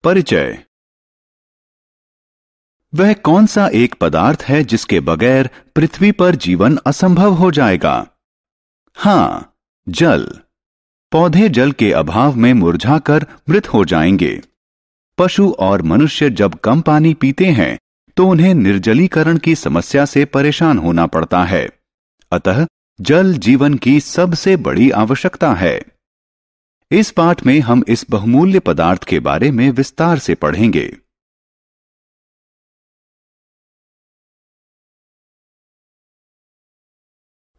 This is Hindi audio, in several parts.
परिचय। वह कौन सा एक पदार्थ है जिसके बगैर पृथ्वी पर जीवन असंभव हो जाएगा? हां, जल। पौधे जल के अभाव में मुरझाकर मृत हो जाएंगे। पशु और मनुष्य जब कम पानी पीते हैं तो उन्हें निर्जलीकरण की समस्या से परेशान होना पड़ता है। अतः जल जीवन की सबसे बड़ी आवश्यकता है। इस पाठ में हम इस बहुमूल्य पदार्थ के बारे में विस्तार से पढ़ेंगे।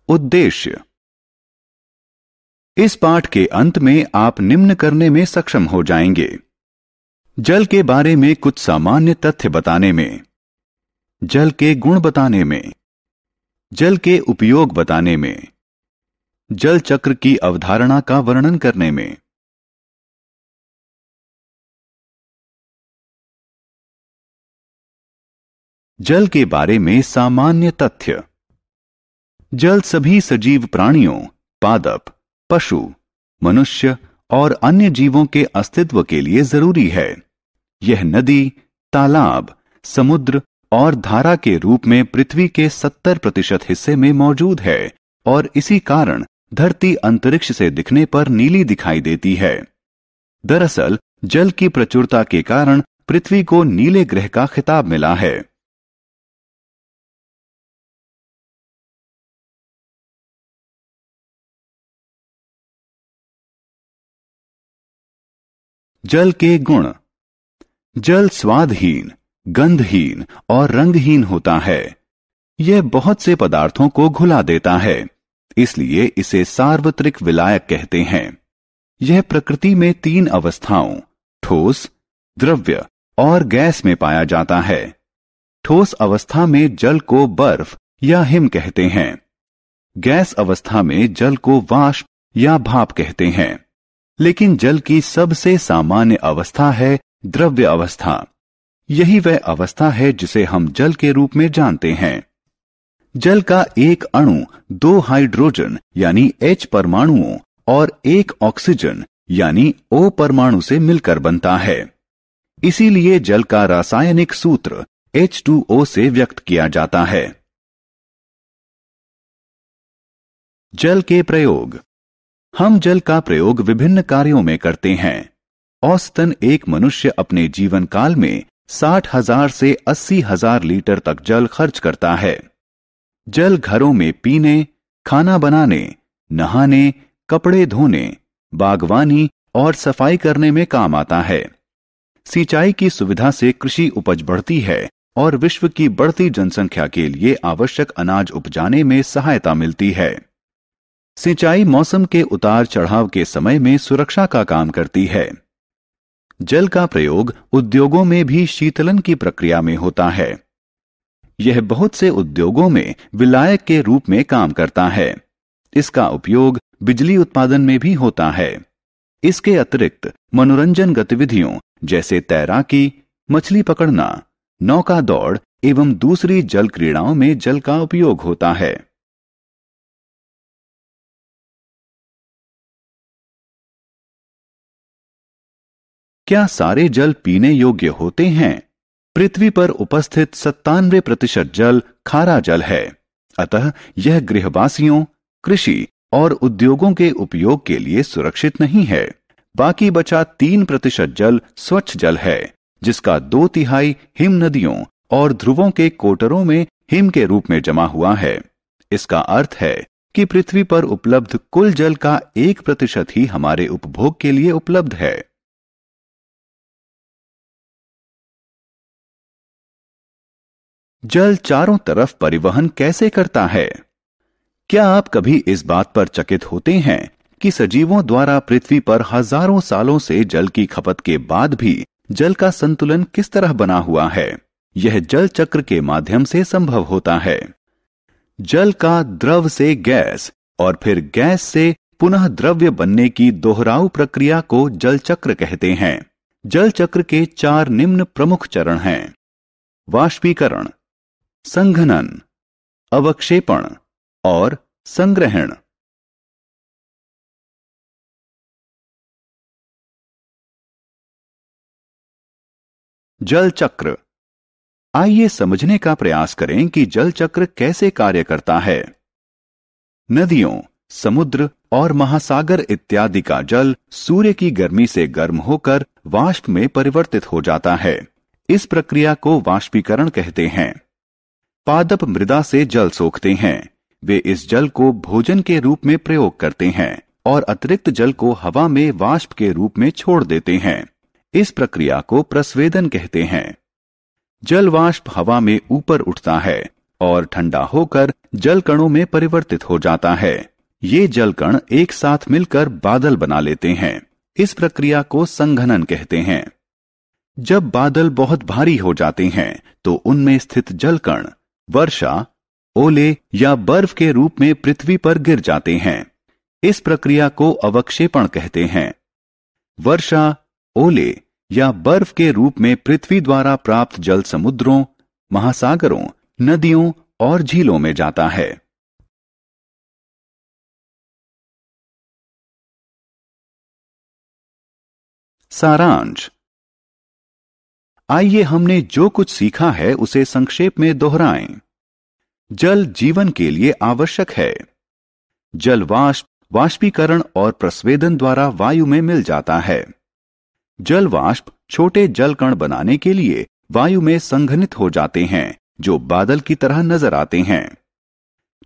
उद्देश्य। इस पाठ के अंत में आप निम्न करने में सक्षम हो जाएंगे: जल के बारे में कुछ सामान्य तथ्य बताने में, जल के गुण बताने में, जल के उपयोग बताने में, जल चक्र की अवधारणा का वर्णन करने में। जल के बारे में सामान्य तथ्य। जल सभी सजीव प्राणियों, पादप, पशु, मनुष्य और अन्य जीवों के अस्तित्व के लिए जरूरी है। यह नदी, तालाब, समुद्र और धारा के रूप में पृथ्वी के 70% हिस्से में मौजूद है और इसी कारण धरती अंतरिक्ष से दिखने पर नीली दिखाई देती है। दरअसल जल की प्रचुरता के कारण पृथ्वी को नीले ग्रह का खिताब मिला है। जल के गुण। जल स्वादहीन, गंधहीन और रंगहीन होता है। यह बहुत से पदार्थों को घुला देता है, इसलिए इसे सार्वत्रिक विलायक कहते हैं। यह प्रकृति में 3 अवस्थाओं, ठोस, द्रव्य और गैस में पाया जाता है। ठोस अवस्था में जल को बर्फ या हिम कहते हैं। गैस अवस्था में जल को वाष्प या भाप कहते हैं। लेकिन जल की सबसे सामान्य अवस्था है द्रव्य अवस्था। यही वह अवस्था है जिसे हम जल के रूप में जानते हैं। जल का एक अणु 2 हाइड्रोजन यानी H परमाणुओं और 1 ऑक्सीजन यानी O परमाणु से मिलकर बनता है। इसीलिए जल का रासायनिक सूत्र H2O से व्यक्त किया जाता है। जल के प्रयोग। हम जल का प्रयोग विभिन्न कार्यों में करते हैं। औसतन एक मनुष्य अपने जीवन काल में 60,000 से 80,000 लीटर तक जल खर्च करता है। जल घरों में पीने, खाना बनाने, नहाने, कपड़े धोने, बागवानी और सफाई करने में काम आता है। सिंचाई की सुविधा से कृषि उपज बढ़ती है और विश्व की बढ़ती जनसंख्या के लिए आवश्यक अनाज उपजाने में सहायता मिलती है। सिंचाई मौसम के उतार चढ़ाव के समय में सुरक्षा का काम करती है। जल का प्रयोग उद्योगों में भी शीतलन की प्रक्रिया में होता है। यह बहुत से उद्योगों में विलायक के रूप में काम करता है। इसका उपयोग बिजली उत्पादन में भी होता है। इसके अतिरिक्त मनोरंजन गतिविधियों जैसे तैराकी, मछली पकड़ना, नौका दौड़ एवं दूसरी जल क्रीड़ाओं में जल का उपयोग होता है। क्या सारे जल पीने योग्य होते हैं? पृथ्वी पर उपस्थित 97% जल खारा जल है। अतः यह गृहवासियों, कृषि और उद्योगों के उपयोग के लिए सुरक्षित नहीं है। बाकी बचा 3% जल स्वच्छ जल है, जिसका 2/3 हिम नदियों और ध्रुवों के कोटरों में हिम के रूप में जमा हुआ है। इसका अर्थ है कि पृथ्वी पर उपलब्ध कुल जल का 1% ही हमारे उपभोग के लिए उपलब्ध है। जल चारों तरफ परिवहन कैसे करता है? क्या आप कभी इस बात पर चकित होते हैं कि सजीवों द्वारा पृथ्वी पर हजारों सालों से जल की खपत के बाद भी जल का संतुलन किस तरह बना हुआ है? यह जल चक्र के माध्यम से संभव होता है। जल का द्रव से गैस और फिर गैस से पुनः द्रव्य बनने की दोहराव प्रक्रिया को जल चक्र कहते हैं। जल चक्र के 4 निम्न प्रमुख चरण हैं: वाष्पीकरण, संघनन, अवक्षेपण और संग्रहण। जल चक्र। आइए समझने का प्रयास करें कि जल चक्र कैसे कार्य करता है। नदियों, समुद्र और महासागर इत्यादि का जल सूर्य की गर्मी से गर्म होकर वाष्प में परिवर्तित हो जाता है। इस प्रक्रिया को वाष्पीकरण कहते हैं। पादप मृदा से जल सोखते हैं। वे इस जल को भोजन के रूप में प्रयोग करते हैं और अतिरिक्त जल को हवा में वाष्प के रूप में छोड़ देते हैं। इस प्रक्रिया को प्रस्वेदन कहते हैं। जल वाष्प हवा में ऊपर उठता है और ठंडा होकर जल कणों में परिवर्तित हो जाता है। ये जल कण एक साथ मिलकर बादल बना लेते हैं। इस प्रक्रिया को संघनन कहते हैं। जब बादल बहुत भारी हो जाते हैं तो उनमें स्थित जल कण वर्षा, ओले या बर्फ के रूप में पृथ्वी पर गिर जाते हैं। इस प्रक्रिया को अवक्षेपण कहते हैं। वर्षा, ओले या बर्फ के रूप में पृथ्वी द्वारा प्राप्त जल समुद्रों, महासागरों, नदियों और झीलों में जाता है। सारांश। आइए हमने जो कुछ सीखा है उसे संक्षेप में दोहराएं। जल जीवन के लिए आवश्यक है। जल वाष्प, वाष्पीकरण और प्रस्वेदन द्वारा वायु में मिल जाता है। जल वाष्प छोटे जल कण बनाने के लिए वायु में संघनित हो जाते हैं जो बादल की तरह नजर आते हैं।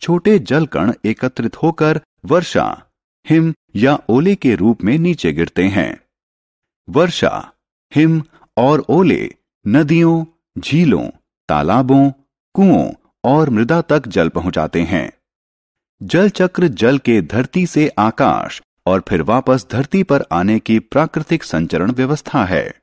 छोटे जल कण एकत्रित होकर वर्षा, हिम या ओले के रूप में नीचे गिरते हैं। वर्षा, हिम और ओले नदियों, झीलों, तालाबों, कुओं और मृदा तक जल पहुंचाते हैं। जल चक्र जल के धरती से आकाश और फिर वापस धरती पर आने की प्राकृतिक संचरण व्यवस्था है।